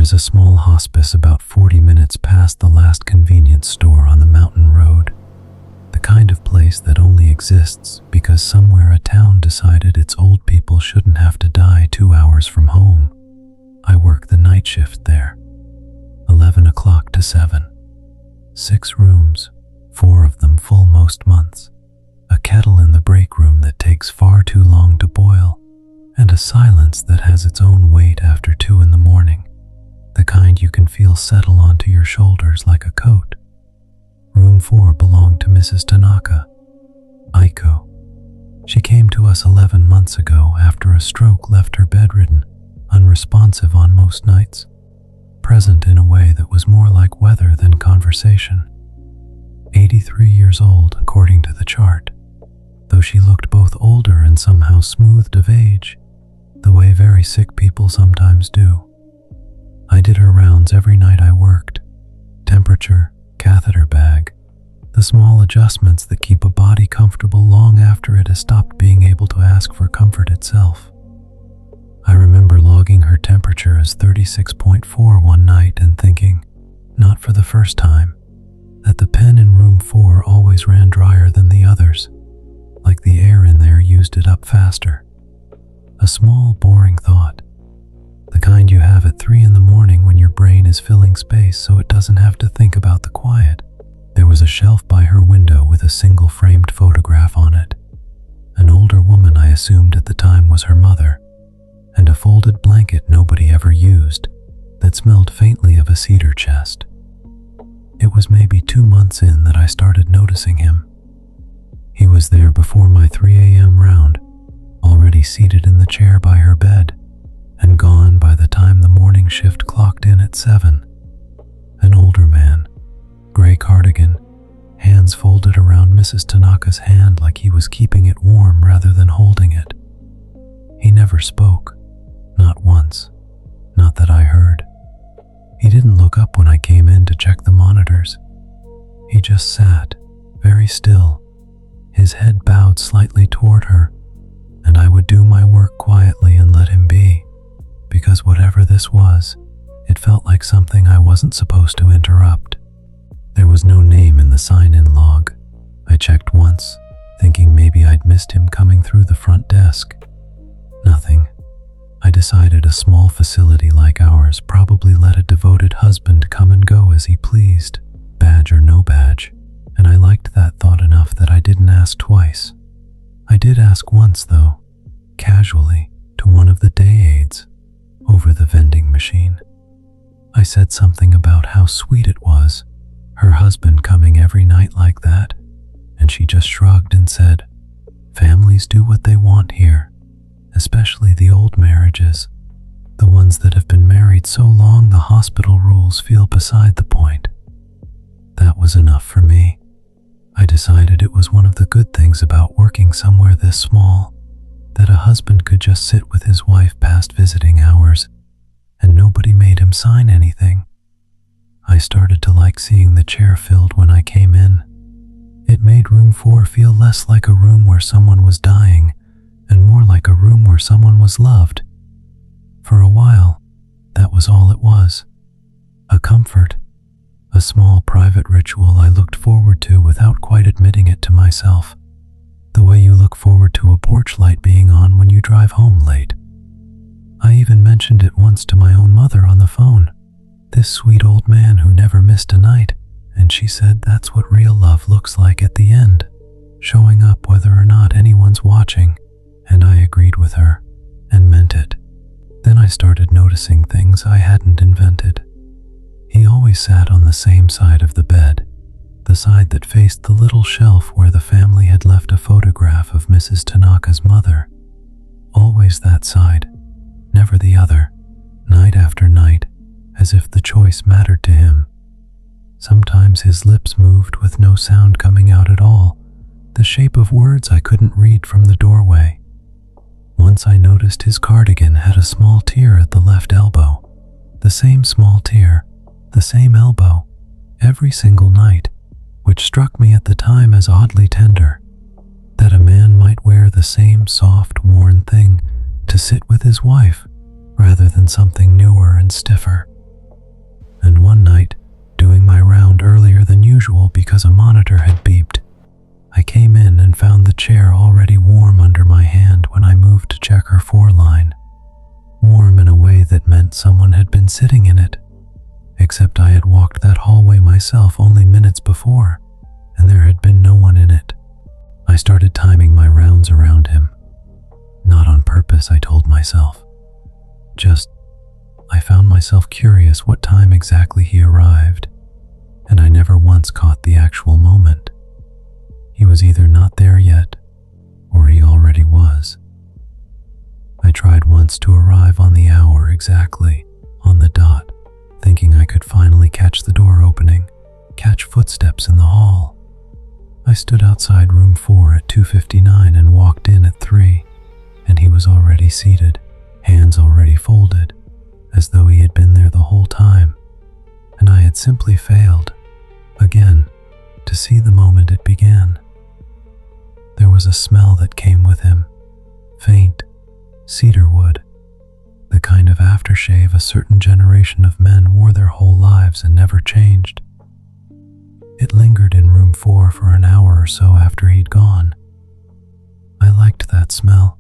was a small hospice about 40 minutes past the last convenience store on the mountain road. The kind of place that only exists because somewhere a town decided its old people shouldn't have to die 2 hours from home. I work the night shift there, 11 o'clock to 7. 6 rooms, 4 of them full most months. A kettle in the break room that takes far too long to boil, and a silence that has its own weight after 2 in the morning, the kind you can feel settle onto your shoulders like a coat. Room 4 belonged to Mrs. Tanaka, Aiko. She came to us 11 months ago after a stroke left her bedridden, unresponsive on most nights, present in a way that was more like weather than conversation. 83 years old, according to the chart, though she looked both older and somehow smoothed of age, the way very sick people sometimes do. I did her rounds every night I worked. Temperature, catheter bag, the small adjustments that keep a body comfortable long after it has stopped being able to ask for comfort itself. I remember logging her temperature as 36.4 one night and thinking, not for the first time, that the pen in room 4 always ran drier than the others, like the air in there used it up faster. A small, boring thought, the kind you have at 3 in the morning when your brain is filling space so it doesn't have to think about the quiet. There was a shelf by her window with a single framed photograph on it. An older woman I assumed at the time was her mother, and a folded blanket nobody ever used that smelled faintly of a cedar chest. It was maybe 2 months in that I started noticing him. He was there before my 3 a.m. round, already seated in the chair by her bed, and gone by the time the morning shift clocked in at 7. An older man, gray cardigan, hands folded around Mrs. Tanaka's hand like he was keeping it warm rather than holding it. He never spoke, not once, not that I heard. He didn't look up when I came in to check the monitors. He just sat, very still, his head bowed slightly toward her, and I would do my work quietly and let him be, because whatever this was, it felt like something I wasn't supposed to interrupt. There was no name in the sign-in log. I checked once, thinking maybe I'd missed him coming through the front desk. Nothing. I decided a small facility like ours probably let a devoted husband come and go as he pleased, badge or no badge, and I liked that thought enough that I didn't ask twice. I did ask once, though, casually, to one of the day aides, over the vending machine. I said something about how sweet it was, her husband coming every night like that, and she just shrugged and said, "Families do what they want here, especially the old marriages, the ones that have been married so long the hospital rules feel beside the point." That was enough for me. I decided it was one of the good things about working somewhere this small, that a husband could just sit with his wife past visiting hours, and nobody made him sign anything. I started to like seeing the chair filled when I came in. It made room 4 feel less like a room where someone was dying, and more like a room where someone was loved. For a while, that was all it was. A comfort, a small private ritual I looked forward to without quite admitting it to myself, the way you look forward to a porch light being on when you drive home late. I even mentioned it once to my own mother on the phone, this sweet old man who never missed a night, and she said that's what real love looks like at the end, showing up whether or not anyone's watching. And I agreed with her, and meant it. Then I started noticing things I hadn't invented. He always sat on the same side of the bed, the side that faced the little shelf where the family had left a photograph of Mrs. Tanaka's mother. Always that side, never the other, night after night, as if the choice mattered to him. Sometimes his lips moved with no sound coming out at all, the shape of words I couldn't read from the doorway. Once I noticed his cardigan had a small tear at the left elbow. The same small tear, the same elbow, every single night, which struck me at the time as oddly tender, that a man might wear the same soft, worn thing to sit with his wife, rather than something newer and stiffer. unusual because a monitor had beeped. I came in and found the chair already warm under my hand when I moved to check her 4-line. Warm in a way that meant someone had been sitting in it. Except I had walked that hallway myself only minutes before, and there had been no one in it. I started timing my rounds around him. Not on purpose, I told myself. I found myself curious what time exactly he arrived, and I never once caught the actual moment. He was either not there yet, or he already was. I tried once to arrive on the hour exactly, on the dot, thinking I could finally catch the door opening, catch footsteps in the hall. I stood outside room 4 at 2:59 and walked in at 3, and he was already seated, hands already folded, as though he had been there the whole time, and I had simply failed, again, to see the moment it began. There was a smell that came with him, faint, cedarwood, the kind of aftershave a certain generation of men wore their whole lives and never changed. It lingered in room 4 for an hour or so after he'd gone. I liked that smell.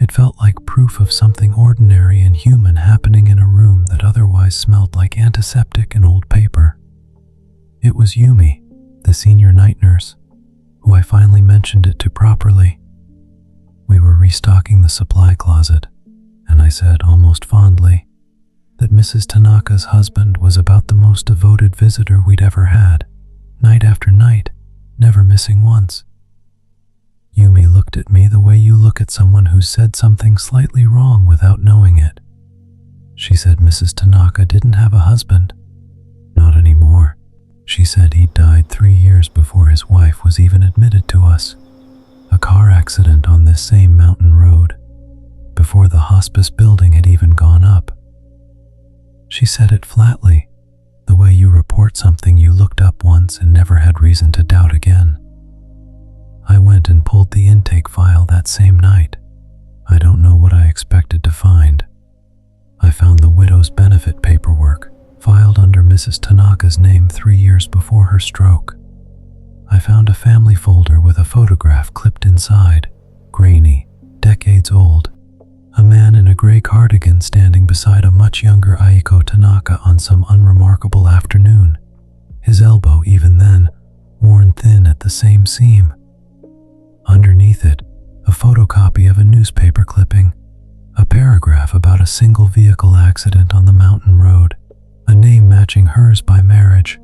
It felt like proof of something ordinary and human happening in a room that otherwise smelled like antiseptic and old paper. It was Yumi, the senior night nurse, who I finally mentioned it to properly. We were restocking the supply closet, and I said almost fondly that Mrs. Tanaka's husband was about the most devoted visitor we'd ever had, night after night, never missing once. Yumi looked at me the way you look at someone who's said something slightly wrong without knowing it. She said Mrs. Tanaka didn't have a husband. Not anymore. She said he'd died 3 years before his wife was even admitted to us. A car accident on this same mountain road, before the hospice building had even gone up. She said it flatly, the way you report something you looked up once and never had reason to doubt again. I went and pulled the intake file that same night. I don't know what I expected to find. I found the widow's benefit paperwork, filed under Mrs. Tanaka's name 3 years before her stroke. I found a family folder with a photograph clipped inside, grainy, decades old. A man in a gray cardigan standing beside a much younger Aiko Tanaka on some unremarkable afternoon, his elbow even then worn thin at the same seam. Underneath it, a photocopy of a newspaper clipping, a paragraph about a single vehicle accident on the mountain road, a name matching hers by marriage,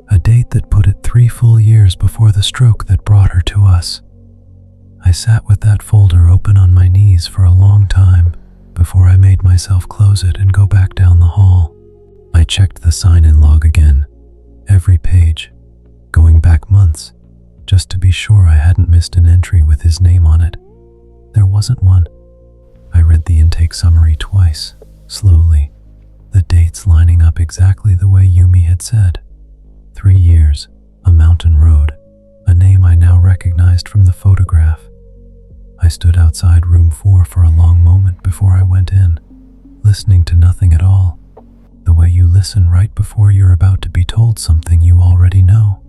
a date that put it 3 full years before the stroke that brought her to us. I sat with that folder open on my knees for a long time before I made myself close it and go back down the hall. I checked the sign-in log again, every page, going back months, just to be sure I hadn't missed an entry with his name on it. There wasn't one. I read the intake summary twice, slowly, the dates lining up exactly the way Yumi had said. 3 years, a mountain road, a name I now recognized from the photograph. I stood outside room 4 for a long moment before I went in, listening to nothing at all, the way you listen right before you're about to be told something you already know.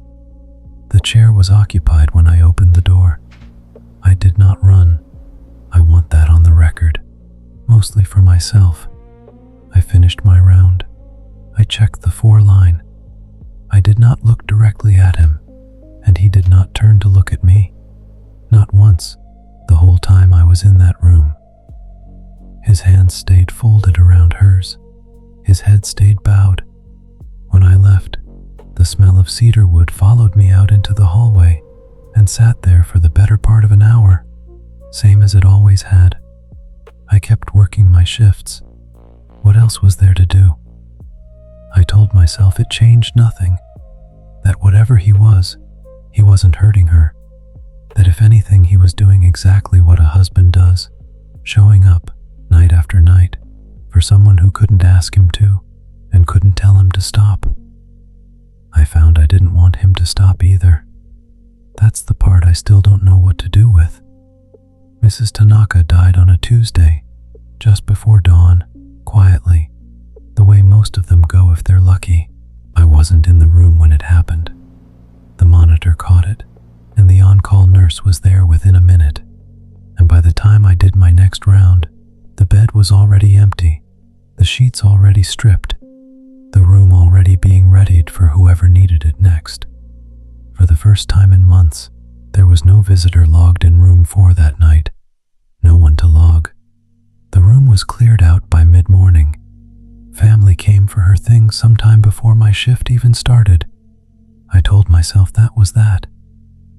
The chair was occupied when I opened the door. I did not run. I want that on the record, mostly for myself. I finished my round. I checked the 4-line. I did not look directly at him, and he did not turn to look at me. Not once, the whole time I was in that room. His hands stayed folded around hers. His head stayed bowed. When I left, the smell of cedarwood followed me out into the hallway and sat there for the better part of an hour, same as it always had. I kept working my shifts. What else was there to do? I told myself it changed nothing, that whatever he wasn't hurting her, that if anything he was doing exactly what a husband does, showing up night after night for someone who couldn't ask him to and couldn't tell him to stop. I found I didn't want him to stop either. That's the part I still don't know what to do with. Mrs. Tanaka died on a Tuesday, just before dawn, quietly, the way most of them go if they're lucky. I wasn't in the room when it happened, The monitor caught it, and the on-call nurse was there within a minute. And by the time I did my next round, the bed was already empty, the sheets already stripped, the room already being readied for whoever needed it next. For the first time in months, there was no visitor logged in room 4 that night. No one to log. The room was cleared out by mid-morning. Family came for her things sometime before my shift even started. I told myself that was that,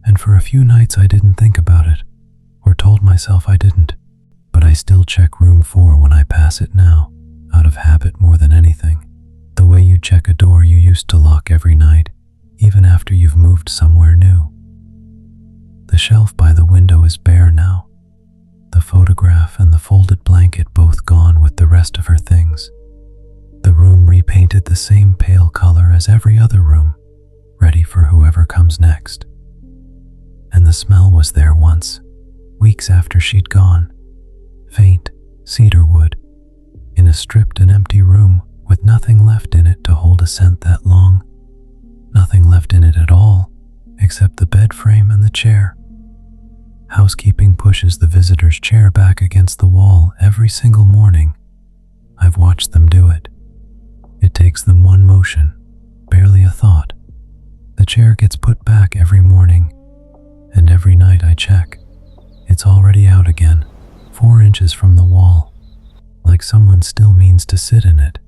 and for a few nights I didn't think about it, or told myself I didn't, but I still check room 4 when I pass it now, out of habit more than anything. The way you check a door you used to lock every night, even after you've moved somewhere new. The shelf by the window is bare now, the photograph and the folded blanket both gone with the rest of her things. The room repainted the same pale color as every other room, ready for whoever comes next. And the smell was there once, weeks after she'd gone. Faint cedar wood, in a stripped and empty room with nothing left in it to hold a scent that long. Nothing left in it at all, except the bed frame and the chair. Housekeeping pushes the visitor's chair back against the wall every single morning. I've watched them do it. It takes them one motion, barely a thought. The chair gets put back every morning, and every night I check. It's already out again, 4 inches from the wall, like someone still means to sit in it.